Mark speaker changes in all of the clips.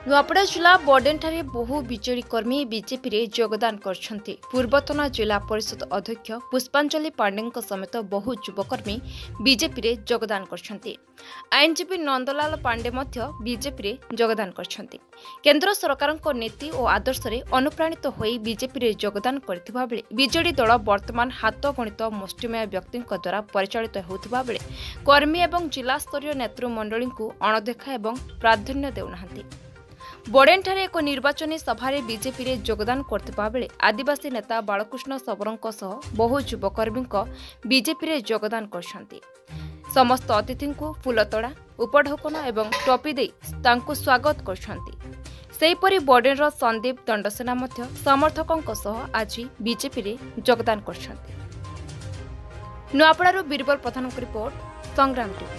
Speaker 1: नुआपड़ा जिला बडेनठारे बहु विजेडी कर्मी बीजेपी रे योगदान करछन्ति। पूर्वतन जिला परिषद अध्यक्ष पुष्पांजलि पांडे समेत बहु युवकर्मी बीजेपी रे योगदान करछन्ति। आईनजीवी नंदलाल पांडे मध्य बीजेपी रे योगदान करछन्ति। केंद्र सरकार नीति और आदर्श रे अनुप्राणित होई बीजेपी रे योगदान करथिबा बेले बीजेडी दल वर्तमान हाथ गणित मुष्टिमेय व्यक्ति द्वारा परिचालित होउथिबा बेले कर्मी एवं जिला स्तरीय नेतृमंडली को अणदेखा एवं प्राधान्य देउनाहांति। बडेनठारे एक निर्वाचनी सभारे बीजेपी रे योगदान करथिबा बेले आदिवासी नेता बालकृष्ण सबरंक सह बहु युवकर्मी बीजेपी रे योगदान करछन्ति। समस्त अतिथि को फूलतोड़ा उपढौकन एवं टोपी दे तांको स्वागत करछन्ति। सेहीपरि बडेनर संदीप दंडसेना मध्य समर्थकों सह आज बीजेपी रे योगदान करछन्ति। नुआपड़ारू बीरबल प्रधान रिपोर्ट संग्राम टीवी।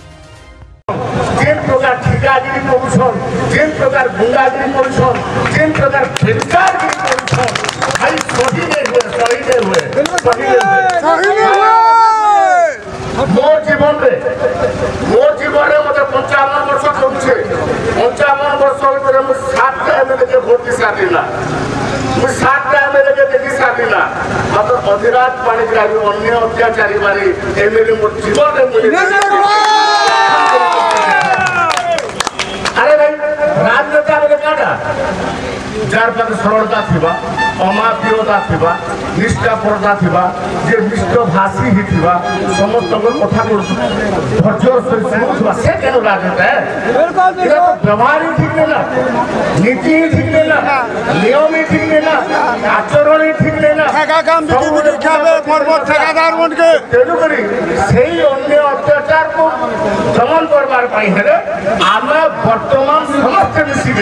Speaker 2: जेन प्रकार ठिकागिरी करुछन, जेन प्रकार गुंडागिरी करुछन, जेन प्रकार भेदभावगिरी करुछन, भाई शहीद हुए मोर जीवन रे मते 55 वर्ष होउछे। 55 वर्ष भीतर मु 7 टा एमएलए के भोट दिसा दिला, मु 7 टा एमएलए के देखि सादिला। मात्र अधिराज पाणिग्राही अन्य अत्याचारी मारी एमएलए मोर जीवन रे मुझे अरे भाई राजनेता बोले काटा जार पाखे सरलता थिबा, अमापियता थिबा, निष्ठापरता थिबा, जे निष्ठ भाषी ही थिबा, समस्त कथा को धैर्य से सुनुवा से केन राजनेता है। व्यवहार ही ठीक लेना, नीति ही ठीक लेना, नियम ही ठीक लेना, आचरण ही ठीक लेना,
Speaker 3: काम बिटी खाबे पर्वत ठेकेदार बन के
Speaker 2: तेनु करी सेही अन्य अत्याचार को दमन करबार पाई हेले आमे वर्तमान समस्त मिसी